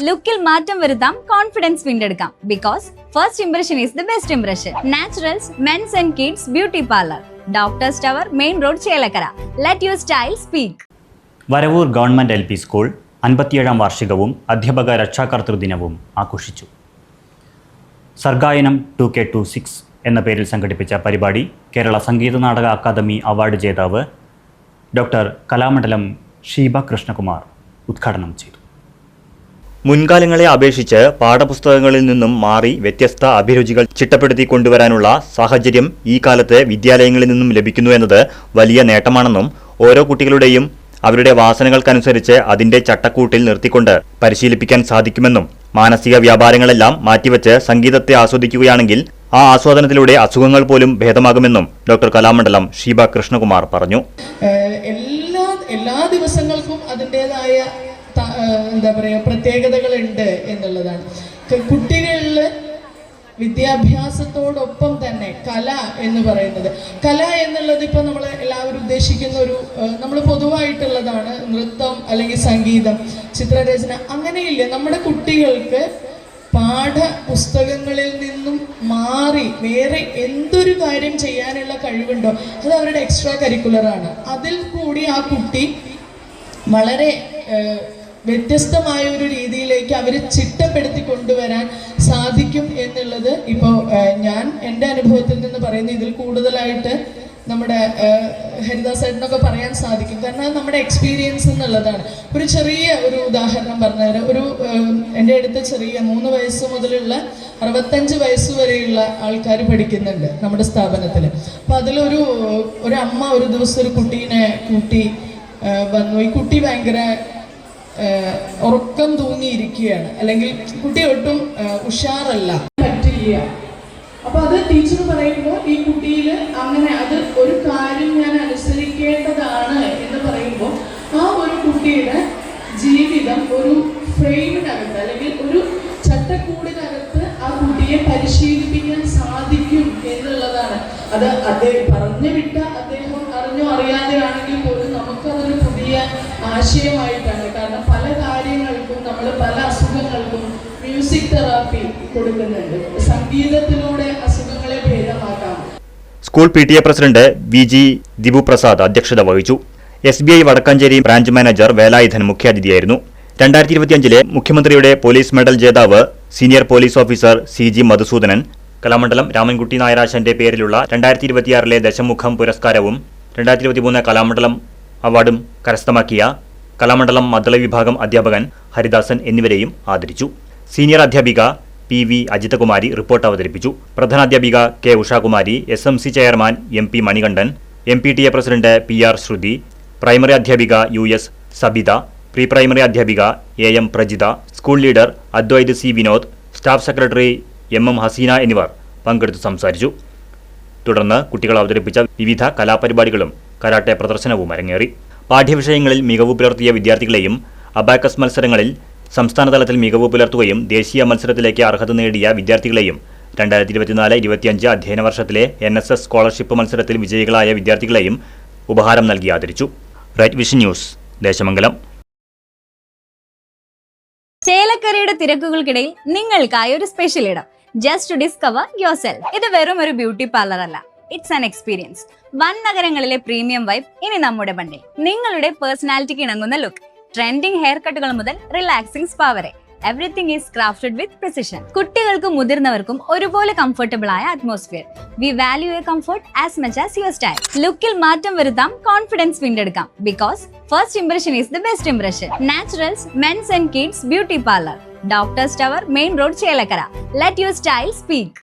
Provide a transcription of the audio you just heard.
ലുക്കിൽ മാറ്റം വരുത്താം, കോൺഫിഡൻസ് വീണ്ടെടുക്കാം. Because first impression is the best impression. Naturals men's and kids beauty parlour, doctors tower, main road, Chelakkara. Let your style speak. Varavoor government LP school 57ാം വാർഷികവും അധ്യാപക രക്ഷാകർതൃദിനവും ആഘോഷിച്ചു. സർഗായനം 2K26 എന്ന പേരിൽ സംഘടിപ്പിച്ച പരിപാടി കേരള സംഗീത നാടക അക്കാദമി അവാർഡ് ജേതാവ് ഡോക്ടർ കലാമണ്ഡലം ഷീബ കൃഷ്ണകുമാർ ഉദ്ഘാടനം ചെയ്തു. മുൻകാലങ്ങളെ അപേക്ഷിച്ച് പാഠപുസ്തകങ്ങളിൽ നിന്നും മാറി വ്യത്യസ്ത അഭിരുചികൾ ചിട്ടപ്പെടുത്തി കൊണ്ടുവരാനുള്ള സാഹചര്യം ഈ കാലത്ത് വിദ്യാലയങ്ങളിൽ നിന്നും ലഭിക്കുന്നു എന്നത് വലിയ നേട്ടമാണെന്നും ഓരോ കുട്ടികളുടെയും അവരുടെ വാസനകൾക്കനുസരിച്ച് അതിന്റെ ചട്ടക്കൂട്ടിൽ നിർത്തിക്കൊണ്ട് പരിശീലിപ്പിക്കാൻ സാധിക്കുമെന്നും മാനസിക വ്യാപാരങ്ങളെല്ലാം മാറ്റിവെച്ച് സംഗീതത്തെ ആസ്വദിക്കുകയാണെങ്കിൽ ആ ആസ്വാദനത്തിലൂടെ അസുഖങ്ങൾ പോലും ഭേദമാകുമെന്നും ഡോക്ടർ കലാമണ്ഡലം ഷീബ കൃഷ്ണകുമാർ പറഞ്ഞു. എല്ലാ ദിവസങ്ങൾക്കും അതിൻ്റെതായ പ്രത്യേകതകളുണ്ട് എന്നുള്ളതാണ്. കുട്ടികളിൽ വിദ്യാഭ്യാസത്തോടൊപ്പം തന്നെ കല എന്ന് പറയുന്നത്, കല എന്നുള്ളത് ഇപ്പോൾ നമ്മൾ എല്ലാവരും ഉദ്ദേശിക്കുന്ന നമ്മൾ പൊതുവായിട്ടുള്ളതാണ്. നൃത്തം അല്ലെങ്കിൽ സംഗീതം, ചിത്രരചന, അങ്ങനെയില്ല. നമ്മുടെ കുട്ടികൾക്ക് പാഠപുസ്തകങ്ങളിൽ നിന്നും മാറി വേറെ എന്തൊരു കാര്യം ചെയ്യാനുള്ള കഴിവുണ്ടോ അത് അവരുടെ എക്സ്ട്രാ കരിക്കുലറാണ്. അതിൽ കൂടി ആ കുട്ടി വളരെ വ്യത്യസ്തമായ ഒരു രീതിയിലേക്ക് അവർ ചിട്ടപ്പെടുത്തി കൊണ്ടുവരാൻ സാധിക്കും എന്നുള്ളത് ഇപ്പോൾ ഞാൻ എൻ്റെ അനുഭവത്തിൽ നിന്ന് പറയുന്നത്. ഇതിൽ കൂടുതലായിട്ട് നമ്മുടെ ഹരിദാസ് ചേട്ടനൊക്കെ പറയാൻ സാധിക്കും. കാരണം നമ്മുടെ എക്സ്പീരിയൻസ് എന്നുള്ളതാണ്. ഒരു ചെറിയ ഉദാഹരണം പറഞ്ഞുതരാം. എൻ്റെ അടുത്ത് ചെറിയ 3 വയസ്സ് മുതലുള്ള 65 വയസ്സ് വരെയുള്ള ആൾക്കാർ പഠിക്കുന്നുണ്ട് നമ്മുടെ സ്ഥാപനത്തിൽ. അപ്പോൾ അതിലൊരു അമ്മ ഒരു ദിവസം ഒരു കുട്ടീനെ കൂട്ടി വന്നു. ഈ കുട്ടി ഭയങ്കര ഉറക്കം തൂങ്ങിയിരിക്കുകയാണ്, അല്ലെങ്കിൽ കുട്ടി ഒട്ടും ഉഷാറല്ല, പറ്റില്ല. അപ്പൊ അത് ടീച്ചർ പറയുമ്പോൾ ഈ കുട്ടിയിൽ അങ്ങനെ അത് ഒരു കാര്യം ഞാൻ അനുസരിക്കേണ്ടതാണ് എന്ന് പറയുമ്പോൾ ആ ഒരു കുട്ടിയുടെ ജീവിതം ഒരു ഫ്രെയിമിനകത്ത് അല്ലെങ്കിൽ ഒരു ചട്ടക്കൂടിനകത്ത് ആ കുട്ടിയെ പരിശീലിപ്പിക്കാൻ സാധിക്കും എന്നുള്ളതാണ്. അത് പറഞ്ഞു വിട്ട അദ്ദേഹം അറിഞ്ഞോ അറിയാതെ ആണെങ്കിൽ പോലും നമുക്കതൊരു പുതിയ ആശയമായിട്ടാണ്. കാരണം പല കാര്യങ്ങൾക്കും നമ്മൾ പല അസുഖങ്ങൾക്കും മ്യൂസിക് തെറാപ്പി കൊടുക്കുന്നുണ്ട്. സംഗീതത്തിലൂടെ അസുഖങ്ങളെ ഭേദമാക്കാം. School PTA president VG Dibu Prasad അധ്യക്ഷത വഹിച്ചു. SBI Vadakkanchery branch manager Velayudhan മുഖ്യാതിഥിയായിരുന്നു. 2025 മുഖ്യമന്ത്രിയുടെ പോലീസ് മെഡൽ ജേതാവ് senior police officer CG Madhusoodanan, Kalamandalam Ramankutty നായരാശന്റെ പേരിലുള്ള 2026 ദശമുഖം പുരസ്കാരവും 2023 കലാമണ്ഡലം അവാർഡും കരസ്ഥമാക്കിയ കലാമണ്ഡലം മദ്ദള വിഭാഗം അധ്യാപകൻ ഹരിദാസൻ എന്നിവരെയും ആദരിച്ചു. സീനിയർ അധ്യാപിക PV അജിതകുമാരി റിപ്പോർട്ട് അവതരിപ്പിച്ചു. പ്രധാനാധ്യാപിക K Ushakumari, SMC chairman MP Manikandan, MPTA president PR Sruthi, primary അധ്യാപിക US സബിത, പ്രീ പ്രൈമറി അധ്യാപിക AM Prajitha, school leader Advaith C Vinod, staff secretary MM Haseena എന്നിവർ പങ്കെടുത്ത് സംസാരിച്ചു. തുടർന്ന് കുട്ടികൾ അവതരിപ്പിച്ച വിവിധ കലാപരിപാടികളും കരാട്ടെ പ്രദർശനവും അരങ്ങേറി. പാഠ്യവിഷയങ്ങളിൽ മികവ് പുലർത്തിയ വിദ്യാർത്ഥികളെയും അബാക്കസ് മത്സരങ്ങളിൽ സംസ്ഥാനതലത്തിൽ മികവ് പുലർത്തുകയും ദേശീയ മത്സരത്തിലേക്ക് അർഹത നേടിയ വിദ്യാർത്ഥികളെയും 2024-25 അധ്യയന വർഷത്തിലെ NSS സ്കോളർഷിപ്പ് മത്സരത്തിൽ വിജയികളായ വിദ്യാർത്ഥികളെയും ഉപഹാരം നൽകി ആദരിച്ചു. Right vision news, Desamangalam. ചേലക്കരയുടെ തിരക്കുകൾക്കിടയിൽ നിങ്ങൾക്കായി ഒരു സ്പെഷ്യൽ ഇടം, just to discover yourself. ഇത് വെറും ഒരു ബ്യൂട്ടി പാർലർ അല്ല, ഇറ്റ്സ് ആൻ എക്സ്പീരിയൻസ്. വൻ നഗരങ്ങളിലെ പ്രീമിയം വൈബ് ഇനി നമ്മുടെ ബണ്ടിൽ. നിങ്ങളുടെ പേഴ്സണാലിറ്റിക്ക് ഇണങ്ങുന്ന ലുക്ക്, ട്രെൻഡിംഗ് ഹെയർ കട്ടുകൾ മുതൽ റിലാക്സിംഗ് സ്പാ വരെ, everything is crafted with precision. കുട്ടികൾക്കും മുതിർന്നവർക്കും ഒരുപോലെ കംഫർട്ടബിൾ ആയ atmosphere. We value your comfort as much as your style. ലുക്കിൽ മാറ്റം വരുത്താം, കോൺഫിഡൻസ് വീണ്ടെടുക്കാം. Because first impression is the best impression. Naturals men's and kids beauty parlour, doctors tower, main road, Chelakkara. Let your style speak.